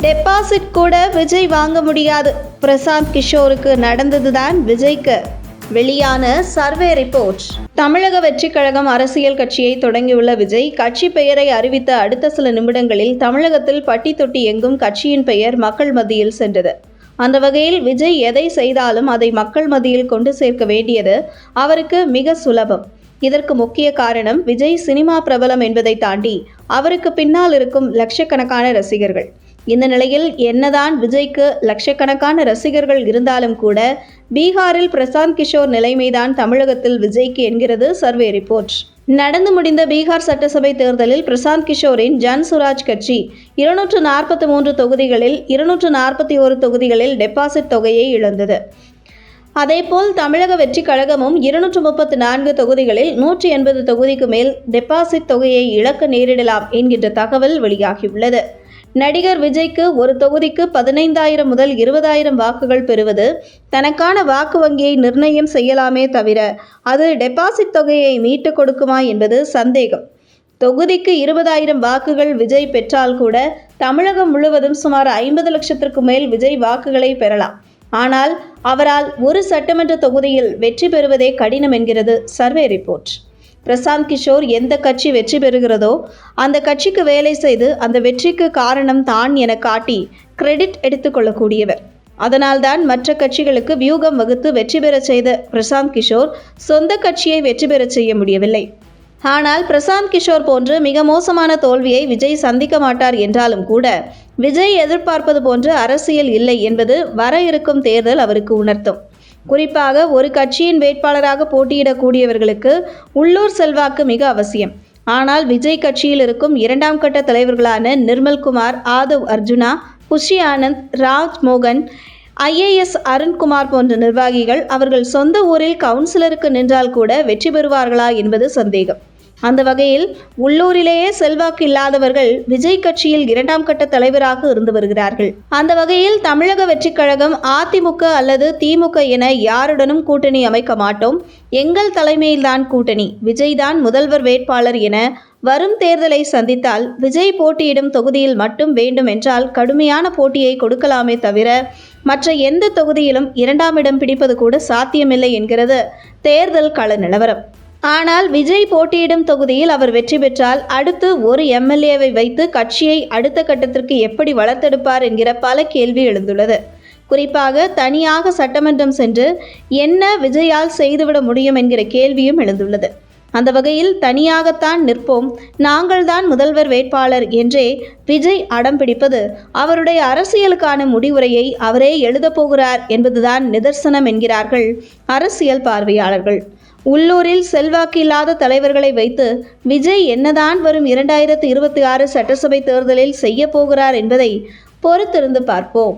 Deposit கூட விஜய் வாங்க முடியாது. பிரசாந்த் கிஷோருக்கு நடந்ததுதான் விஜய்க்கு. வெளியான சர்வே ரிப்போர்ட். தமிழக வெற்றிக் கழகம் அரசியல் கட்சியை தொடங்கியுள்ள விஜய் கட்சி பெயரை அறிவித்த அடுத்த சில நிமிடங்களில் தமிழகத்தில் பட்டி தொட்டி எங்கும் கட்சியின் பெயர் மக்கள் மத்தியில் சென்றது. அந்த வகையில் விஜய் எதை செய்தாலும் அதை மக்கள் மத்தியில் கொண்டு சேர்க்க வேண்டியது அவருக்கு மிக சுலபம். இதற்கு முக்கிய காரணம் விஜய் சினிமா பிரபலம் என்பதை தாண்டி அவருக்கு பின்னால் இருக்கும் லட்சக்கணக்கான ரசிகர்கள். இந்த நிலையில் என்னதான் விஜய்க்கு லட்சக்கணக்கான ரசிகர்கள் இருந்தாலும் கூட பீகாரில் பிரசாந்த் கிஷோர் நிலைமைதான் தமிழகத்தில் விஜய்க்கு என்கிறது சர்வே ரிப்போர்ட். நடந்து முடிந்த பீகார் சட்டசபை தேர்தலில் பிரசாந்த் கிஷோரின் ஜன் சுராஜ் கட்சி 243 தொகுதிகளில் 241 தொகுதிகளில் டெபாசிட் தொகையை இழந்தது. அதேபோல் தமிழக வெற்றி கழகமும் 234 தொகுதிகளில் 180 தொகுதிக்கு மேல் டெபாசிட் தொகையை இழக்க நேரிடலாம் என்கின்ற தகவல் வெளியாகியுள்ளது. நடிகர் விஜய்க்கு ஒரு தொகுதிக்கு 15,000 முதல் 20,000 வாக்குகள் பெறுவது தனக்கான வாக்கு வங்கியை நிர்ணயம் செய்யலாமே தவிர அது டெபாசிட் தொகையை மீட்டு கொடுக்குமா என்பது சந்தேகம். தொகுதிக்கு 20,000 வாக்குகள் விஜய் பெற்றால் கூட தமிழகம் முழுவதும் சுமார் 50 லட்சத்திற்கு மேல் விஜய் வாக்குகளை பெறலாம். ஆனால் அவரால் ஒரு சட்டமன்ற தொகுதியில் வெற்றி பெறுவதே கடினம் என்கிறது சர்வே ரிப்போர்ட். பிரசாந்த் கிஷோர் எந்த கட்சி வெற்றி பெறுகிறதோ அந்த கட்சிக்கு வேலை செய்து அந்த வெற்றிக்கு காரணம் தான் என காட்டி கிரெடிட் எடுத்துக்கொள்ளக்கூடியவர். அதனால்தான் மற்ற கட்சிகளுக்கு வியூகம் வகுத்து வெற்றி பெற செய்த பிரசாந்த் கிஷோர் சொந்த கட்சியை வெற்றி பெற செய்ய முடியவில்லை. ஆனால் பிரசாந்த் கிஷோர் போன்று மிக மோசமான தோல்வியை விஜய் சந்திக்க மாட்டார் என்றாலும் கூட விஜய் எதிர்பார்ப்பது போன்று அரசியல் இல்லை என்பது வர இருக்கும் தேர்தல் அவருக்கு உணர்த்தும். குறிப்பாக ஒரு கட்சியின் வேட்பாளராக போட்டியிடக்கூடியவர்களுக்கு உள்ளூர் செல்வாக்கு மிக அவசியம். ஆனால் விஜய் கட்சியில் இருக்கும் 2ஆம் கட்ட தலைவர்களான நிர்மல்குமார், ஆதவ் அர்ஜுனா, குஷி ஆனந்த், ராஜ் மோகன், IAS அருண்குமார் போன்ற நிர்வாகிகள் அவர்கள் சொந்த ஊரில் கவுன்சிலருக்கு நின்றால் கூட வெற்றி பெறுவார்களா என்பது சந்தேகம். அந்த வகையில் உள்ளூரிலேயே செல்வாக்கு இல்லாதவர்கள் விஜய் கட்சியில் 2ஆம் கட்ட தலைவராக இருந்து வருகிறார்கள். அந்த வகையில் தமிழக வெற்றிக் கழகம் அதிமுக அல்லது திமுக என யாருடனும் கூட்டணி அமைக்க மாட்டோம், எங்கள் தலைமையில்தான் கூட்டணி, விஜய் தான் முதல்வர் வேட்பாளர் என வரும் தேர்தலை சந்தித்தால் விஜய் போட்டியிடும் தொகுதியில் மட்டும் வேண்டும் என்றால் கடுமையான போட்டியை கொடுக்கலாமே தவிர மற்ற எந்த தொகுதியிலும் 2ஆம் இடம் பிடிப்பது கூட சாத்தியமில்லை என்கிறது தேர்தல் கள நிலவரம். ஆனால் விஜய் போட்டியிடும் தொகுதியில் அவர் வெற்றி பெற்றால் அடுத்து ஒரு MLAவை வைத்து கட்சியை அடுத்த கட்டத்திற்கு எப்படி வளர்த்தெடுப்பார் என்கிற பல கேள்வி எழுந்துள்ளது. குறிப்பாக தனியாக சட்டமன்றம் சென்று என்ன விஜயால் செய்துவிட முடியும் என்கிற கேள்வியும் எழுந்துள்ளது. அந்த வகையில் தனியாகத்தான் நிற்போம், நாங்கள் தான் முதல்வர் வேட்பாளர் என்றே விஜய் அடம் பிடிப்பது அவருடைய அரசியலுக்கான முடிவுரையை அவரே எழுதப்போகிறார் என்பதுதான் நிதர்சனம் என்கிறார்கள் அரசியல் பார்வையாளர்கள். உள்ளூரில் செல்வாக்கு இல்லாத தலைவர்களை வைத்து விஜய் என்னதான் வரும் 2026 சட்டசபை தேர்தலில் செய்ய போகிறார் என்பதை பொறுத்திருந்து பார்ப்போம்.